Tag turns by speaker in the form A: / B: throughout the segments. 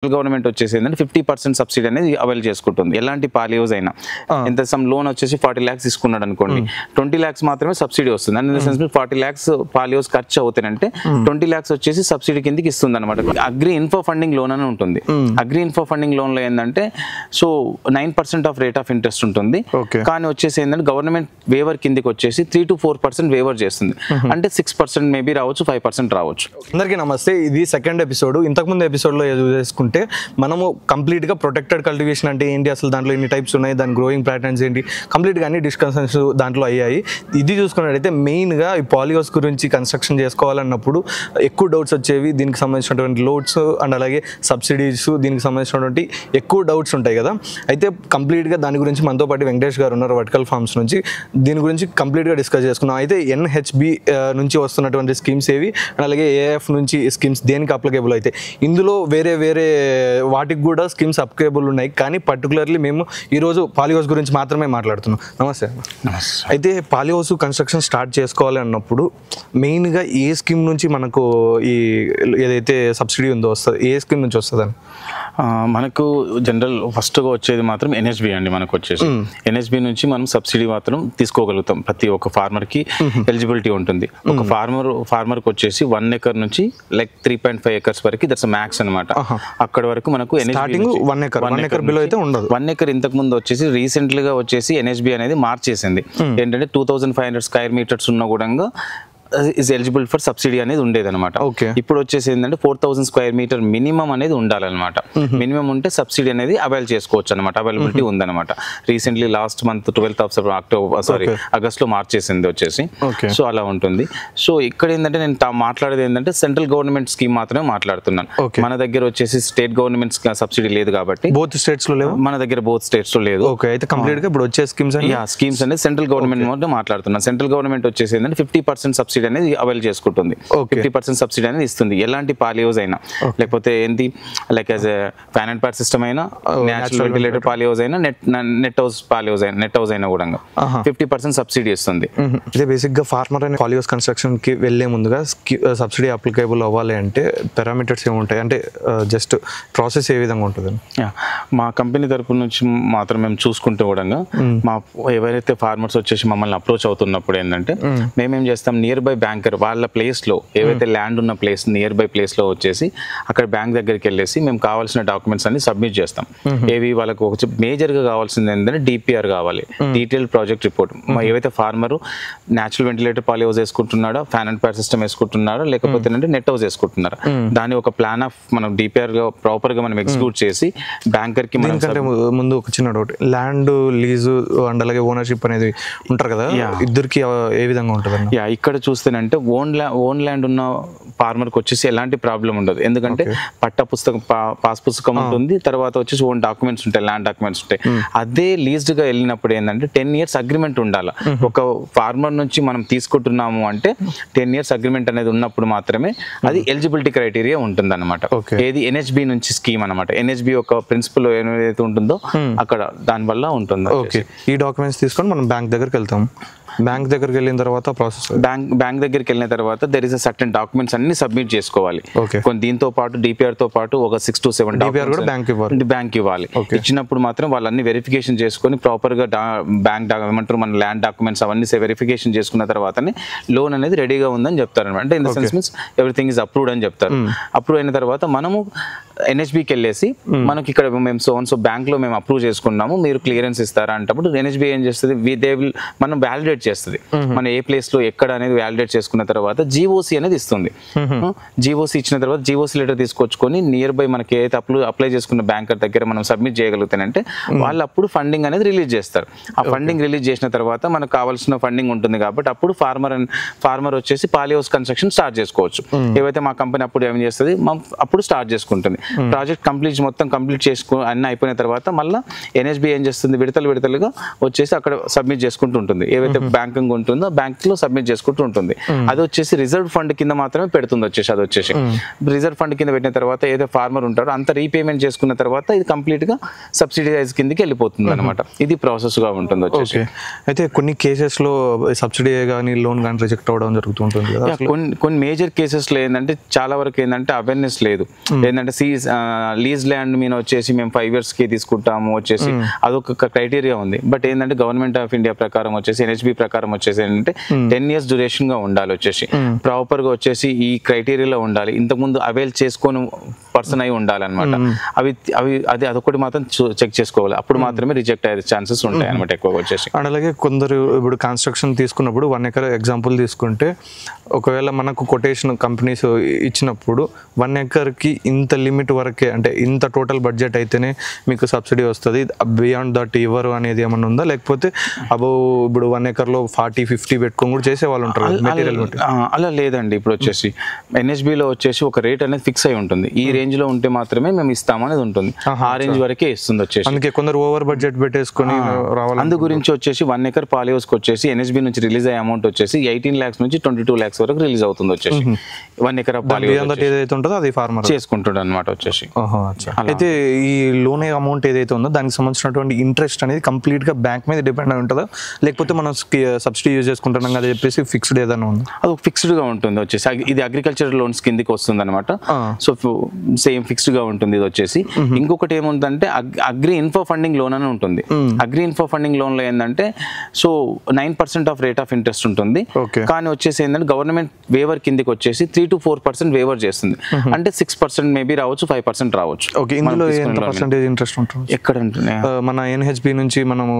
A: Government వచ్చేసి ఏంటంటే 50% subsidy అనేది అవైల్ చేసుకుంటుంది. ఎలాంటి పాలియోస్ అయినా ఎంత సమ్ లోన్ వచ్చేసి 40 lakhs తీసుకున్నాడు అనుకోండి, 20 lakhs మాత్రమే సబ్సిడీ వస్తుంది. And in the sense 40 lakhs పాలియోస్ ఖర్చు అవుతాయంటే 20 lakhs వచ్చేసి సబ్సిడీ కిందకి ఇస్తుంది అనమాట. అగ్రి ఇన్ఫో ఫండింగ్ లోన్ అని ఉంటుంది. అగ్రి ఇన్ఫో ఫండింగ్ లోన్ లో ఏంటంటే 9% ఆఫ్ రేట్ ఆఫ్ ఇంట్రెస్ట్ ఉంటుంది. కానీ వచ్చేసి ఏంటంటే గవర్నమెంట్ వేవర్ కిందకి వచ్చేసి 3 to 4% వేవర్ చేస్తుంది. అంటే 6% మేబీ రావచ్చు, 5% రావచ్చు.
B: అందరికీ నమస్తే. ఇది సెకండ్ ఎపిసోడ్. ఇంతకుముందు ఎపిసోడ్ లో చేసుకుంటే మనము కంప్లీట్ గా ప్రొటెక్టెడ్ కల్టివేషన్ అంటే ఏంటి, అసలు దాంట్లో ఎన్ని టైప్స్ ఉన్నాయి, దాని గ్రోయింగ్ ప్యాటర్న్స్ ఏంటి, కంప్లీట్ గా అన్ని డిస్కషన్స్ దాంట్లో అయ్యాయి. ఇది చూసుకున్నట్టయితే మెయిన్ గా ఈ పాలియోస్ గురించి కన్స్ట్రక్షన్ చేసుకోవాలన్నప్పుడు ఎక్కువ డౌట్స్ వచ్చేవి. దీనికి సంబంధించినటువంటి లోడ్స్ అండ్ అలాగే సబ్సిడీస్, దీనికి సంబంధించినటువంటి ఎక్కువ డౌట్స్ ఉంటాయి కదా. అయితే కంప్లీట్ గా దాని గురించి మనతో పాటు వెంకటేష్ గారు ఉన్నారు వర్టికల్ ఫార్మ్స్ నుంచి. దీని గురించి కంప్లీట్ గా డిస్కస్ చేసుకున్నాం. అయితే NHB నుంచి వస్తున్నటువంటి స్కీమ్స్ ఏవి, అలాగే AF నుంచి స్కీమ్స్ దేనికి అప్లికేబుల్ అయితే, ఇందులో వేరే వేరే వాటికి కూడా స్కీమ్స్ అప్లికేబుల్ ఉన్నాయి. కానీ పర్టికులర్లీ మేము ఈరోజు పాలియోస్ గురించి మాత్రమే మాట్లాడుతున్నాం. నమస్తే. అయితే పాలియోస్ కన్స్ట్రక్షన్ స్టార్ట్ చేసుకోవాలి అన్నప్పుడు మెయిన్గా ఏ స్కీమ్ నుంచి మనకు ఈ ఏదైతే సబ్సిడీ ఉందో వస్తుంది, ఏ స్కీమ్ నుంచి వస్తుందని?
A: మనకు జనరల్ ఫస్ట్గా వచ్చేది మాత్రం NHB అండి. మనకు వచ్చేసి NHB నుంచి మనం సబ్సిడీ మాత్రం తీసుకోగలుగుతాం. ప్రతి ఒక్క ఫార్మర్కి ఎలిజిబిలిటీ ఉంటుంది. ఒక ఫార్మర్కి వచ్చేసి 1 acre నుంచి లైక్ 3.5 acres వరకు దట్స్ మ్యాక్స్ అనమాట. అక్కడ వరకు మనకు
B: 1 acre బిలో అయితే ఉండదు.
A: 1 acre ఇంతకు ముందు వచ్చేసి రీసెంట్ గా వచ్చేసి NHB అనేది మార్చేసింది. ఏంటంటే 2500 square meters ఉన్న కూడా is eligible for సబ్సిడీ అనేది ఉండేది అనమాట. ఇప్పుడు వచ్చేసి ఏంటంటే 4000 square meter మినిమం అనేది ఉండాలన్నమాట. మినిమం ఉంటే సబ్సిడీ అనేది అవైల్ చేసుకోవచ్చు అనమాట. అవైలబిలిటీ ఉందన్నమాట. Recently last month 12th August లో మార్చేసింది వచ్చేసి. సో అలా ఉంటుంది. సో ఇక్కడ ఏంటంటే నేను మాట్లాడేది ఏంటంటే సెంట్రల్ గవర్నమెంట్ స్కీమ్ మాత్రమే మాట్లాడుతున్నాను. మన దగ్గర వచ్చేసి స్టేట్ గవర్నమెంట్ సబ్సిడీ లేదు కాబట్టి
B: బోత్ స్టేట్స్ లో లేవు.
A: మన దగ్గర బోత్ స్టేట్స్ లో లేదు.
B: అయితే కంప్లీట్ గా ఇప్పుడు వచ్చే
A: స్కీమ్స్ అనేది సెంట్రల్ గవర్నమెంట్ మాట్లాడుతున్నాను. సెంట్రల్ గవర్నమెంట్ వచ్చేసి ఏంటంటే 50% సబ్సిడీ అనేది అవైల్ చేసుకుంటుంది. 50% సబ్సిడీ అనేది ఇస్తుంది. ఎలాంటి పాలియోస్ అయినా, లేకపోతే ఏంటి like as fan and pad system అయినా, న్యాచురల్ వెంటిలేటర్ పాలియోస్ అయినా, నెట్ హౌస్ అయినా కూడా 50% సబ్సిడీ ఇస్తుంది.
B: ఇదే బేసిక్ గా ఫార్మర్ అయిన పాలియోస్ కన్స్ట్రక్షన్ కి వెళ్లే ముందుగా సబ్సిడీ అప్లికేబుల్ అవ్వాలి అంటే పారామీటర్స్ ఏముంటాయి, అంటే జస్ట్ ప్రాసెస్ ఏ విధంగా ఉంటుంది?
A: మా కంపెనీ తరపు నుంచి మాత్రం మేము చూసుకుంటూ కూడా మా ఎవరైతే ఫార్మర్స్ వచ్చేసి మమ్మల్ని అప్రోచ్ అవుతున్నప్పుడు ఏంటంటే మేమేం చేస్తాం, నియర్ బై బ్యాంకర్ వాళ్ళ ప్లేస్ లో ఏవైతే ల్యాండ్ ఉన్న ప్లేస్ నియర్ బై ప్లేస్ లో వచ్చేసి అక్కడ బ్యాంక్ దగ్గరికి వెళ్ళేసి మేము కావాల్సిన డాక్యుమెంట్స్ అన్ని సబ్మిట్ చేస్తాం. ఏవి వాళ్ళకు మేజర్ గా కావాల్సింది ఏంటంటే DPR కావాలి, డీటెయిల్ ప్రాజెక్ట్ రిపోర్ట్. ఏవైతే ఫార్మర్ న్యాచురల్ వెంటిలేటర్ పాలియోస్ వేసుకుంటున్నాడో, ఫ్యాన్ అండ్ పార్ట్ సిస్టమ్ వేసుకుంటున్నాడో, లేకపోతే నెట్ హౌస్ వేసుకుంటున్నారు, దాని ఒక ప్లాన్ ఆఫ్ మనం DPR గా ప్రాపర్ గా మనం ఎగ్జిక్యూట్ చేసి బ్యాంకర్ కి.
B: ముందు ఒక చిన్న డౌట్, ల్యాండ్ లీజు అండ్ అలాగే ఓనర్షిప్ అనేది ఉంటారు కదా, ఇద్దరికి ఏ విధంగా ఉంటుంది?
A: ఇక్కడ చూస్తేనంటే ఓన్ ల్యాండ్ ఉన్న ఫార్మర్కి వచ్చేసి ఎలాంటి ప్రాబ్లం ఉండదు. ఎందుకంటే పట్ట పుస్తకం, పాస్ పుస్తకం ఉంటుంది, తర్వాత వచ్చేసి ఓన్ డాక్యుమెంట్స్ ఉంటాయి, ల్యాండ్ డాక్యుమెంట్స్ ఉంటాయి. అదే లీజ్డ్ గా వెళ్ళినప్పుడు ఏంటంటే 10 years అగ్రిమెంట్ ఉండాలి. ఒక ఫార్మర్ నుంచి మనం తీసుకుంటున్నాము అంటే 10 years అగ్రిమెంట్ అనేది ఉన్నప్పుడు మాత్రమే అది ఎలిజిబిలిటీ క్రైటీరియా ఉంటుంది అనమాట. ఏది NHB నుంచి స్కీమ్ అనమాట. NHB ఒక ప్రిన్సిపల్ ఏదైతే ఉంటుందో అక్కడ దాని వల్ల ఉంటుంది.
B: ఈ డాక్యుమెంట్స్ తీసుకొని మనం బ్యాంక్ దగ్గరికి వెళ్తాం. బ్యాంక్ దగ్గరికి వెళ్ళిన తర్వాత ప్రాసెస్,
A: బ్యాంక్ దగ్గరికి వెళ్ళిన తర్వాత there is a certain documents అన్ని సబ్మిట్ చేసుకోవాలి. దీంతో పాటు DPR తో పాటు ఒక 6 to 7 బ్యాంక్ ఇవ్వాలి. ఇచ్చినప్పుడు మాత్రం వాళ్ళన్ని వెరిఫికేషన్ చేసుకొని ప్రాపర్ గా బ్యాంక్ ఏమంటారు మన ల్యాండ్ డాక్యుమెంట్స్ అవన్నీ వెరిఫికేషన్ చేసుకున్న తర్వాతనే లోన్ అనేది రెడీగా ఉందని చెప్తారు అనమాట. అంటే in the sense means everything is approved అని చెప్తారు. అప్రూవ్ అయిన తర్వాత మనము NHBకి వెళ్ళేసి మనకి ఇక్కడ మేము సో బ్యాంక్ లో మేము అప్రూవ్ చేసుకున్నాము, మీరు క్లియరెన్స్ ఇస్తారా అంటప్పుడు NHB ఏం చేస్తుంది, మనం వ్యాలిడేట్ చేస్తుంది. మనం ఏ ప్లేస్ లో ఎక్కడ అనేది వ్యాలిడేట్ చేసుకున్న తర్వాత GOC అనేది ఇస్తుంది. GOC ఇచ్చిన తర్వాత GOC లెటర్ తీసుకొచ్చుకొని నియర్ బై మనకి ఏదైతే అప్లై చేసుకున్న బ్యాంకర్ దగ్గర మనం సబ్మిట్ చేయగలుగుతానంటే వాళ్ళు అప్పుడు ఫండింగ్ అనేది రిలీజ్ చేస్తారు. ఆ ఫండింగ్ రిలీజ్ చేసిన తర్వాత మనకు కావాల్సిన ఫండింగ్ ఉంటుంది కాబట్టి అప్పుడు ఫార్మర్ వచ్చేసి పాలియోస్ కన్స్ట్రక్షన్ స్టార్ట్ చేసుకోవచ్చు. ఏవైతే మా కంపెనీ అప్పుడు ఏం చేస్తుంది, అప్పుడు స్టార్ట్ చేసుకుంటుంది. ప్రాజెక్ట్ మొత్తం కంప్లీట్ అన్ని అయిపోయిన తర్వాత మళ్ళీ NHB ఏం చేస్తుంది, విడతలుగా వచ్చేసి అక్కడ సబ్మిట్ చేసుకుంటూ ఉంటుంది. ఏవైతే బ్యాంకింగ్ ఉంటుందో బ్యాంక్ లో సబ్మిట్ చేసుకుంటూ ఉంటుంది. అది వచ్చేసి రిజర్వ్ ఫండ్ కింద మాత్రమే పెడుతుంది వచ్చేసి. అది వచ్చేసి రిజర్వ్ ఫండ్ కింద పెట్టిన తర్వాత ఏదో ఫార్మర్ ఉంటారో అంత రీపేమెంట్ చేసుకున్న తర్వాత ఇది కంప్లీట్ గా సబ్సిడైజ్ కిందకి వెళ్ళిపోతుంది అనమాట. ఇది ప్రాసెస్ గా ఉంటుంది వచ్చేసి.
B: అయితే కొన్ని కేసెస్ లో సబ్సిడీ కానీ లోన్ కానీ రిజెక్ట్ అవ్వడం జరుగుతుంటుంది కదా.
A: కొన్ని మేజర్ కేసెస్ లో ఏంటంటే చాలా వరకు ఏంటంటే అవేర్నెస్ లేదు. ఏంటంటే లీజ్ ల్యాండ్ మీద వచ్చేసి మేము 5 years కి తీసుకుంటాము వచ్చేసి అదొక క్రైటీరియా ఉంది. బట్ ఏంటంటే గవర్నమెంట్ ఆఫ్ ఇండియా ప్రకారం వచ్చేసి NHB ప్రకారం వచ్చేసి ఏంటంటే 10 years డ్యూరేషన్ గా ఉండాలి వచ్చేసి. ప్రాపర్ గా వచ్చేసి ఈ క్రైటీరియాలో ఉండాలి. ఇంతకుముందు అవైల్ చేసుకొని పర్సన్ అయి ఉండాలన్నమాట. అదొకటి మాత్రం చెక్ చేసుకోవాలి. అప్పుడు మాత్రమే రిజెక్ట్ అయ్యే ఛాన్సెస్ ఉంటాయి అనమాట ఎక్కువగా వచ్చేసి.
B: అండ్ అలాగే కొందరు ఇప్పుడు కన్స్ట్రక్షన్ తీసుకున్నప్పుడు 1 acre ఎగ్జాంపుల్ తీసుకుంటే ఒకవేళ మనకు కొటేషన్ కంపెనీస్ ఇచ్చినప్పుడు 1 acre కి ఇంత లిమిట్ వరకే, అంటే ఇంత టోటల్ బడ్జెట్ అయితేనే మీకు సబ్సిడీ వస్తుంది, బియాండ్ దట్ ఇవ్వరు అనేది ఏమన్నా ఉందా? లేకపోతే ఇప్పుడు 1 acre లో 40-50 పెట్టుకొని కూడా చేసే వాళ్ళు ఉంటారు మెటీరియల్.
A: అలా లేదండి. ఇప్పుడు వచ్చేసి NHBలో వచ్చేసి ఒక రేట్ అనేది ఫిక్స్ అయి ఉంటుంది. ఈ రేంజ్ లో ఉంటే మాత్రమే మేము ఇస్తాం అనేది ఉంటుంది. ఆ రేంజ్ వరకే ఇస్తుంది వచ్చేసి.
B: అందుకే కొందరు ఓవర్ బడ్జెట్ పెట్టేసుకొని రావాలి.
A: అందు గురించి వచ్చేసి 1 acre పాలియోస్ వచ్చేసి NHB నుంచి రిలీజ్ అయ్యే అమౌంట్ వచ్చేసి 18 lakhs నుంచి 22 lakhs వరకు రిలీజ్ అవుతుంది వచ్చేసి. 1 acre పాలియోస్
B: ఏదైతే ఉంటుందో అది ఫార్మర్
A: చేసుకుంటాడు అనమాట వచ్చేసి.
B: అయితే ఈ లోన్ అమౌంట్ ఏదైతే ఉందో దానికి సంబంధించినటువంటి ఇంట్రెస్ట్ అనేది కంప్లీట్ గా బ్యాంక్ మీద డిపెండ్ అయి ఉంటుందా? లేకపోతే మనం సబ్సిడీ యూజ్ చేసుకుంటున్నాం కదా చెప్పేసి ఫిక్స్డ్ ఏదైనా ఉందా?
A: అది ఫిక్స్డ్ గా ఉంటుంది వచ్చేసి. ఇది అగ్రికల్చర్ లోన్స్ కిందకి వస్తుంది అనమాట. సో సేమ్ ఫిక్స్డ్ గా ఉంటుంది ఇది వచ్చేసి. ఇంకొకటి ఏముందంటే అగ్రి ఇన్ఫో ఫండింగ్ లోన్ అని ఉంటుంది. అగ్రి ఇన్ఫో ఫండింగ్ లోన్ లో ఏంటంటే so 9% of rate of interest ఉంటుంది. కానీ వచ్చేసి ఏంటంటే గవర్నమెంట్ వేవర్ కిందకి వచ్చేసి 3 to 4% వేవర్ చేస్తుంది. అంటే 6% మేబీ రావచ్చు, 5% రావచ్చు.
B: ఇందులో ఎంత పర్సెంటేజ్ ఇంట్రెస్ట్ ఉంటుంది?
A: ఎక్కడ ఉంటుంది?
B: మన NHB నుంచి మనము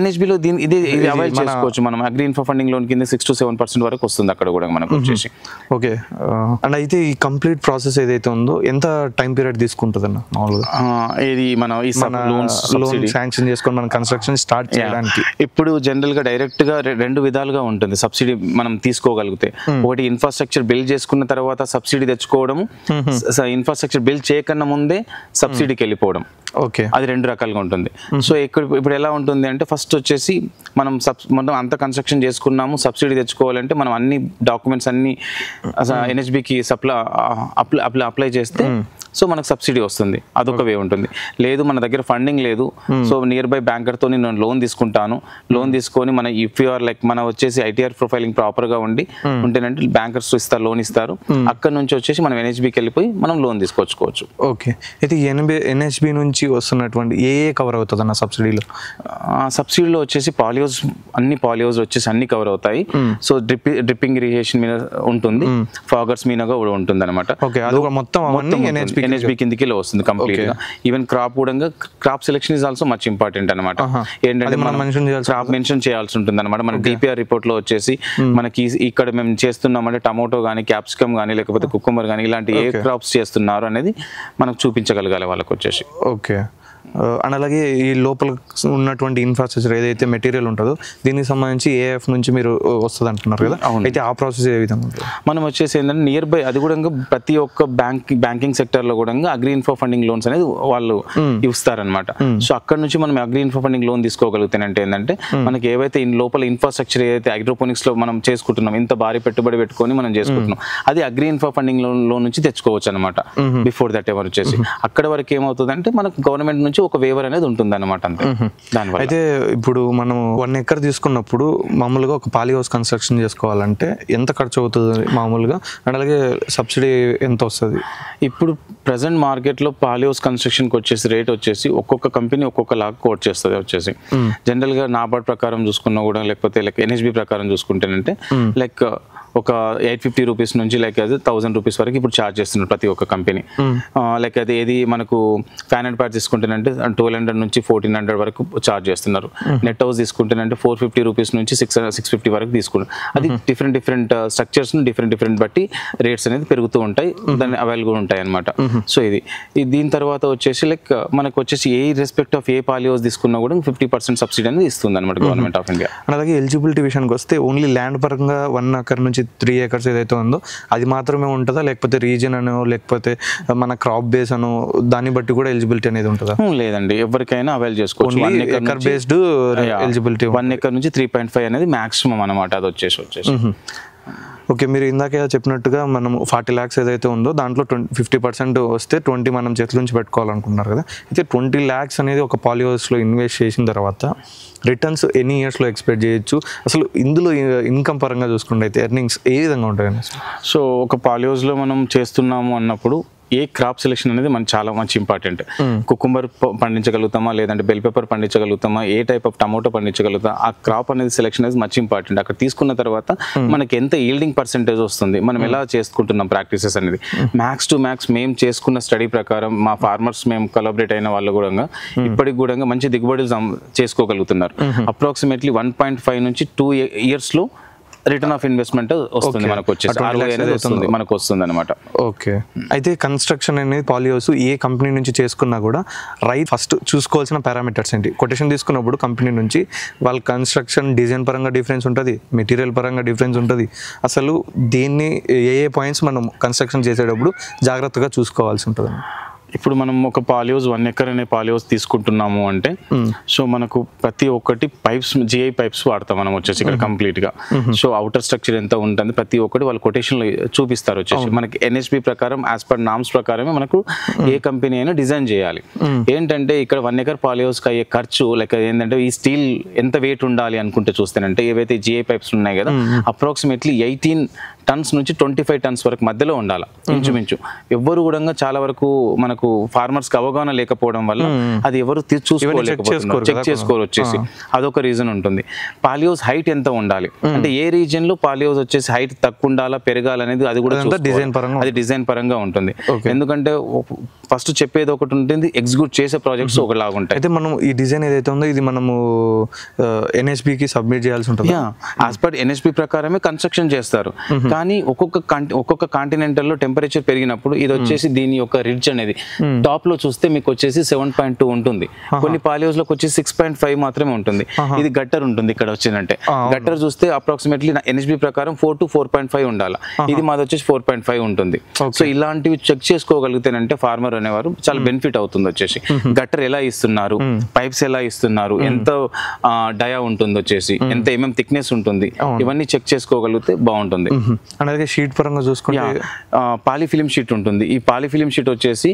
A: NHB లో ఇది అవైల్ చేసుకోవచ్చు మనం. అగ్రి ఇన్ఫో ఫండింగ్ లోన్ కింద 6 to 7% వరకు వస్తుంది అక్కడ కూడా మనకు వచ్చేసి.
B: ఓకే. అండ్ అయితే ఈ కంప్లీట్ ప్రాసెస్ ఏదైతే ఉందో ఎంత టైం పీరియడ్ తీసుకుంటుంది అన్న మామూలుగా?
A: ఇది మనం ఈ
B: లోన్ శాంక్షన్ చేసుకొని మనం కన్స్ట్రక్షన్ స్టార్ట్ చేయడానికి
A: ఇప్పుడు జనరల్ గా డైరెక్ట్ గా 2 విధాలుగా ఉంటుంది సబ్సిడీ మనం తీసుకోగలిగితే. ఒకటి ఇన్ఫ్రాస్ట్రక్చర్ బిల్డ్ చేసుకున్న తర్వాత సబ్సిడీ తెచ్చుకోవడం, ఇన్ఫ్రాస్ట్రక్చర్ బిల్డ్ చేయకన్నా ముందే సబ్సిడీకి వెళ్ళిపోవడం.
B: ఓకే,
A: అది 2 రకాలుగా ఉంటుంది. సో ఇప్పుడు ఎలా ఉంటుంది అంటే ఫస్ట్ వచ్చేసి మనం అంత కన్స్ట్రక్షన్ చేసుకున్నాము, సబ్సిడీ తెచ్చుకోవాలంటే మనం అన్ని డాక్యుమెంట్స్ అన్ని NHBకి అప్లై చేస్తే సో మనకు సబ్సిడీ వస్తుంది. అదొక వే ఉంటుంది. లేదు మన దగ్గర ఫండింగ్ లేదు, సో నియర్ బై బ్యాంకర్తో నేను లోన్ తీసుకుంటాను. లోన్ తీసుకొని మన ఇఫ్ యూఆర్ లైక్ మన వచ్చేసి ITR ప్రొఫైలింగ్ ప్రాపర్ గా ఉంటేనంటే బ్యాంకర్స్ ఇస్తారు, లోన్ ఇస్తారు. అక్కడ నుంచి వచ్చేసి మనం NHBకి వెళ్ళిపోయి మనం లోన్ తీసుకొచ్చుకోవచ్చు.
B: ఓకే. అయితే NHB నుంచి వస్తున్నటువంటి ఏ కవర్ అవుతుంది అన్న సబ్సిడీలో?
A: సబ్సిడీలో వచ్చేసి అన్ని పాలియోస్ వచ్చేసి అన్ని కవర్ అవుతాయి. సో డ్రిప్పింగ్ ఇరిగేషన్ మీద ఉంటుంది, ఫాగర్స్ మీద కూడా ఉంటుంది అనమాట.
B: మొత్తం
A: NHB కిందకి వస్తుంది కంప్లీట్ గా. Even crop selection is also much important అనమాట. ఏంటంటే క్రాప్ మెన్షన్ చేయాల్సి ఉంటుంది అనమాట. మన DPR రిపోర్ట్ లో వచ్చేసి మనకి ఇక్కడ మేము చేస్తున్నామంటే టమాటో కానీ, క్యాప్సికమ్ కానీ, లేకపోతే కుకుంబర్ కానీ ఇలాంటి ఏ క్రాప్స్ చేస్తున్నారు అనేది మనకు చూపించగలగాలి వాళ్ళకి వచ్చేసి.
B: ఓకే. అండ్ అలాగే ఈ లోపల ఉన్నటువంటి ఇన్ఫ్రాస్ట్రక్చర్ ఏదైతే మెటీరియల్ ఉంటుందో దీనికి సంబంధించి AF నుంచి మీరు వస్తుంది అంటున్నారు కదా, అయితే ఆ ప్రాసెస్ ఏ విధంగా ఉంటుంది?
A: మనం వచ్చేసి ఏంటంటే నియర్ బై అది కూడా ప్రతి ఒక్క బ్యాంకింగ్ సెక్టర్ లో కూడా అగ్రి ఇన్ఫో ఫండింగ్ లోన్స్ అనేది వాళ్ళు ఇస్తారనమాట. సో అక్కడ నుంచి మనం అగ్రి ఇన్ఫో ఫండింగ్ లోన్ తీసుకోగలుగుతానంటే ఏంటంటే మనకి ఏవైతే లోపల ఇన్ఫ్రాస్ట్రక్చర్ ఏదైతే హైడ్రోపోనిక్స్ లో మనం చేసుకుంటున్నాం, ఇంత భారీ పెట్టుబడి పెట్టుకొని మనం చేసుకుంటున్నాం, అది అగ్రి ఇన్ఫో ఫండింగ్ లోన్ నుంచి తెచ్చుకోవచ్చు అనమాట. బిఫోర్ దట్ ఎవరు వచ్చేసి అక్కడ వరకు ఏమవుతుంది అంటే మనకు గవర్నమెంట్ నుంచి ఒక వేవర్ అనేది ఉంటుంది అనమాట. అంతే. దానివల్ల
B: అయితే ఇప్పుడు మనం 1 acre తీసుకున్నప్పుడు మామూలుగా ఒక పాలీ హౌస్ కన్స్ట్రక్షన్ చేసుకోవాలంటే ఎంత ఖర్చు అవుతుంది మామూలుగా? అండ్ అలాగే సబ్సిడీ ఎంత వస్తుంది?
A: ఇప్పుడు ప్రెసెంట్ మార్కెట్ లో పాలీ హౌస్ కన్స్ట్రక్షన్ కి వచ్చేసి రేట్ వచ్చేసి ఒక్కొక్క కంపెనీ ఒక్కొక్క లాగా కోట్ చేస్తుంది వచ్చేసి. జనరల్ గా నాబార్డ్ ప్రకారం చూసుకున్నా కూడా, లేకపోతే లైక్ NHB ప్రకారం చూసుకుంటేనంటే లైక్ ఒక 850 రూపీస్ నుంచి లైక్ అది 1000 రూపీస్ వరకు ఇప్పుడు ఛార్జ్ చేస్తున్నారు ప్రతి ఒక్క కంపెనీ. లైక్ అది ఏది మనకు ఫ్యాన్ అండ్ ప్యాడ్ తీసుకుంటేనంటే 1200 నుంచి 1400 వరకు ఛార్జ్ చేస్తున్నారు. నెట్ హౌస్ తీసుకుంటేనంటే 450 రూపీస్ నుంచి 650 వరకు తీసుకుంటారు. అది డిఫరెంట్ స్ట్రక్చర్స్ డిఫరెంట్ బట్టి రేట్స్ అనేది పెరుగుతూ ఉంటాయి, దాన్ని అవైలబుల్ ఉంటాయి అనమాట. సో ఇది దీని తర్వాత వచ్చేసి లైక్ మనకు వచ్చేసి ఏ రెస్పెక్ట్ ఆఫ్ ఏ పాలీ హౌస్ తీసుకున్నా కూడా 50% సబ్సిడీ అనేది ఇస్తుంది అనమాట గవర్నమెంట్ ఆఫ్ ఇండియా.
B: అలాగే ఎలిజిబిలిటీ విషయానికి వస్తే ఓన్లీ ల్యాండ్ పరంగా 1 acre నుంచి 3 acres ఏదైతే ఉందో అది మాత్రమే ఉంటుందా, లేకపోతే రీజన్ అనో లేకపోతే మన క్రాప్ బేస్ అనో దాన్ని బట్టి కూడా ఎలిజిబిలిటీ అనేది ఉంటుందా?
A: లేదండి, ఎవరికైనా అవైల్ చేసుకోవచ్చు.
B: ఎకర్ బేస్డ్ ఎలిజిబిలిటీ
A: 1 acre నుంచి 3.5 అనేది మాక్సిమం అనమాట. అది వచ్చేసి
B: ఓకే. మీరు ఇందాకే చెప్పినట్టుగా మనం 40 lakhs ఏదైతే ఉందో దాంట్లో 50% వస్తే 20 మనం చేతుల నుంచి పెట్టుకోవాలనుకుంటున్నారు కదా. అయితే 20 lakhs అనేది ఒక పాలిహౌస్లో ఇన్వెస్ట్ చేసిన తర్వాత రిటర్న్స్ ఎన్ని ఇయర్స్లో ఎక్స్పెక్ట్ చేయొచ్చు? అసలు ఇందులో ఇన్కమ్ పరంగా చూసుకుంటే అయితే ఎర్నింగ్స్ ఏ విధంగా ఉంటాయి?
A: సో ఒక పాలిహౌస్లో మనం చేస్తున్నాము అన్నప్పుడు ఏ క్రాప్ సెలెక్షన్ అనేది మనకి చాలా మంచి ఇంపార్టెంట్. కుకుంబర్ పండించగలుగుతామా, లేదంటే బెల్ పెప్పర్ పండించగలుగుతామా, ఏ టైప్ ఆఫ్ టమోటో పండించగలుగుతాం, ఆ క్రాప్ అనేది సెలెక్షన్ అనేది మచ్ ఇంపార్టెంట్. అక్కడ తీసుకున్న తర్వాత మనకి ఎంత ఈల్డింగ్ పర్సెంటేజ్ వస్తుంది, మనం ఎలా చేసుకుంటున్నాం ప్రాక్టీసెస్ అనేది మ్యాక్స్ టు మ్యాక్స్ మేము చేసుకున్న స్టడీ ప్రకారం మా ఫార్మర్స్ మేము కొలాబరేట్ అయిన వాళ్ళు కూడా ఇప్పటికి కూడా మంచి దిగుబడులు చేసుకోగలుగుతున్నారు. అప్రాక్సిమేట్లీ 1.5 నుంచి 2 yearsలో రిటర్న్ ఆఫ్ ఇన్వెస్ట్మెంట్ వస్తుంది మనకు వచ్చేసి మనకు వస్తుంది అనమాట.
B: ఓకే. అయితే కన్స్ట్రక్షన్ అనేది పాలిహౌస్ ఏ కంపెనీ నుంచి చేసుకున్నా కూడా ఫస్ట్ చూసుకోవాల్సిన పారామీటర్స్ ఏంటి? కొటేషన్ తీసుకున్నప్పుడు కంపెనీ నుంచి వాళ్ళ కన్స్ట్రక్షన్ డిజైన్ పరంగా డిఫరెన్స్ ఉంటుంది, మెటీరియల్ పరంగా డిఫరెన్స్ ఉంటుంది. అసలు దీన్ని ఏ పాయింట్స్ మనం కన్స్ట్రక్షన్ చేసేటప్పుడు జాగ్రత్తగా చూసుకోవాల్సి ఉంటుంది?
A: ఇప్పుడు మనం ఒక పాలిహౌస్ 1 acre అనే పాలిహౌస్ తీసుకుంటున్నాము అంటే సో మనకు ప్రతి ఒక్కటి పైప్స్ జిఐ పైప్స్ వాడతాం మనం వచ్చేసి ఇక్కడ కంప్లీట్ గా. సో అవుటర్ స్ట్రక్చర్ ఎంత ఉంటుంది ప్రతి ఒక్కటి వాళ్ళు కొటేషన్ లో చూపిస్తారు వచ్చేసి. మనకి NHB ప్రకారం యాజ్ పర్ నామ్స్ ప్రకారమే మనకు ఏ కంపెనీ అయినా డిజైన్ చేయాలి. ఏంటంటే ఇక్కడ 1 acre పాలిహౌస్ కి అయ్యే ఖర్చు లైక్ ఏంటంటే ఈ స్టీల్ ఎంత వెయిట్ ఉండాలి అనుకుంటే చూస్తేనంటే ఏవైతే జిఐ పైప్స్ ఉన్నాయి కదా అప్రాక్సిమేట్లీ 18 tons నుంచి 25 tons వరకు మధ్యలో ఉండాలి ఇంచుమించు. ఎవ్వరు కూడా చాలా వరకు మనకు ఫార్మర్స్ కి అవగాహన లేకపోవడం వల్ల అది ఎవరు చూసుకోలేకపోతున్నారు, చెక్ చేసుకోరు వచ్చేసి. అదొక రీజన్ ఉంటుంది. పాలిహౌస్ హైట్ ఎంత ఉండాలి అంటే ఏ రీజన్ లో పాలిహౌస్ వచ్చేసి హైట్ తక్కువ ఉండాలా పెరగాలనేది అది కూడా డిజైన్ పరంగా ఉంటుంది. ఎందుకంటే ఫస్ట్ చెప్పేది ఒకటి ఉంటుంది, ఎగ్జిక్యూట్ చేసే ప్రాజెక్ట్స్ ఒకలాగా ఉంటాయి.
B: అయితే మనం ఈ డిజైన్ ఏదైతే ఉందో ఇది మనము NHB కి సబ్మిట్ చేయాల్సి ఉంటుంది.
A: యాజ్ పర్ NHB ప్రకారమే కన్స్ట్రక్షన్ చేస్తారు. కానీ ఒక్కొక్క కాంటినెంటల్ లో టెంపరేచర్ పెరిగినప్పుడు ఇది వచ్చేసి దీని యొక్క రిడ్జ్ అనేది టాప్ లో చూస్తే మీకు వచ్చేసి 7.2 ఉంటుంది, కొన్ని పాలిహౌస్ లోకి వచ్చి 6.5 మాత్రమే ఉంటుంది. ఇది గట్టర్ ఉంటుంది ఇక్కడ వచ్చిందంటే గట్టర్ చూస్తే అప్రాక్సిమేట్లీ NHB ప్రకారం 4 to 4.5 ఉండాలి. ఇది మాది వచ్చేసి 4.5 ఉంటుంది. సో ఇలాంటివి చెక్ చేసుకోగలిగితేనంటే ఫార్మర్ అనేవారు చాలా బెనిఫిట్ అవుతుంది వచ్చేసి. గట్టర్ ఎలా ఇస్తున్నారు, పైప్స్ ఎలా ఇస్తున్నారు, ఎంత డయా ఉంటుంది వచ్చేసి, ఎంత థిక్నెస్ ఉంటుంది, ఇవన్నీ చెక్ చేసుకోగలిగితే బాగుంటుంది.
B: అలాగే షీట్ పరంగా చూసుకుంటే
A: పాలిఫిలిం షీట్ ఉంటుంది. ఈ పాలిఫిలిం షీట్ వచ్చేసి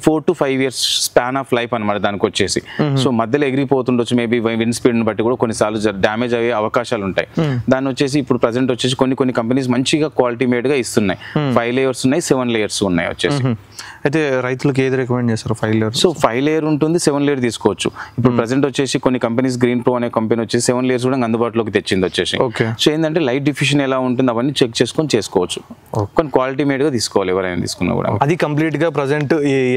A: 4 to 5 years span of life అనమాట దానికి వచ్చేసి. సో మధ్యలో ఎగిరిపోతుండొచ్చు, మేబీ విండ్ స్పీడ్ బట్టి కూడా కొన్నిసార్లు డ్యామేజ్ అయ్యే అవకాశాలు ఉంటాయి. దాన్ని వచ్చేసి ఇప్పుడు ప్రజెంట్ వచ్చేసి కొన్ని కంపెనీస్ మంచిగా క్వాలిటీ మేడ్ గా ఇస్తున్నాయి. 5 layers ఉన్నాయి, 7 layers ఉన్నాయి వచ్చేసి.
B: అయితే రైతులకు ఏది రికమెండ్ చేస్తారు? 5 layer.
A: సో 5 layer ఉంటుంది, 7 layer తీసుకోవచ్చు. ఇప్పుడు ప్రజెంట్ వచ్చేసి కొన్ని కంపెనీస్ గ్రీన్ ప్రో అనే కంపెనీ వచ్చేసి 7 layers కూడా అందుబాటులోకి తెచ్చింది వచ్చేసి. సో ఏంటంటే లైట్ డిఫ్యూషన్ ఎలా ఉంటుంది అవన్నీ చెక్ చేసుకొని చేసుకోవచ్చు. కొన్ని క్వాలిటీ మేడ్ గా తీసుకోవాలి ఎవరైనా తీసుకున్నా కూడా.
B: అది కంప్లీట్ గా ప్రజెంట్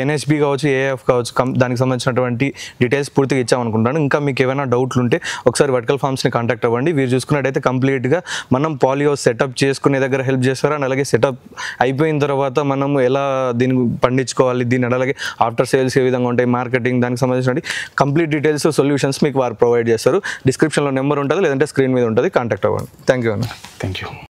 B: NHB కావచ్చు, AIF కావచ్చు, దానికి సంబంధించినటువంటి డీటెయిల్స్ పూర్తిగా ఇచ్చామనుకుంటాను. ఇంకా మీకు ఏమైనా డౌట్లు ఉంటే ఒకసారి వర్టికల్ ఫార్మ్స్ ని కాంటాక్ట్ అవ్వండి. వీరు చూసుకున్నట్టయితే కంప్లీట్ గా మనం పాలిహౌస్ సెటప్ చేసుకునే దగ్గర హెల్ప్ చేస్తారు. అండ్ అలాగే సెటప్ అయిపోయిన తర్వాత మనం ఎలా దీన్ని పండించుకోవాలి, దీన్ని అలాగే ఆఫ్టర్ సేల్స్ ఏ విధంగా ఉంటాయి, మార్కెటింగ్, దానికి సంబంధించిన కంప్లీట్ డీటెయిల్స్ సొల్యూషన్స్ మీకు వారు ప్రొవైడ్ చేస్తారు. డిస్క్రిప్షన్లో నెంబర్ ఉంటుంది, లేదంటే స్క్రీన్ మీద ఉంటుంది, కాంటాక్ట్ అవ్వండి. Thank you.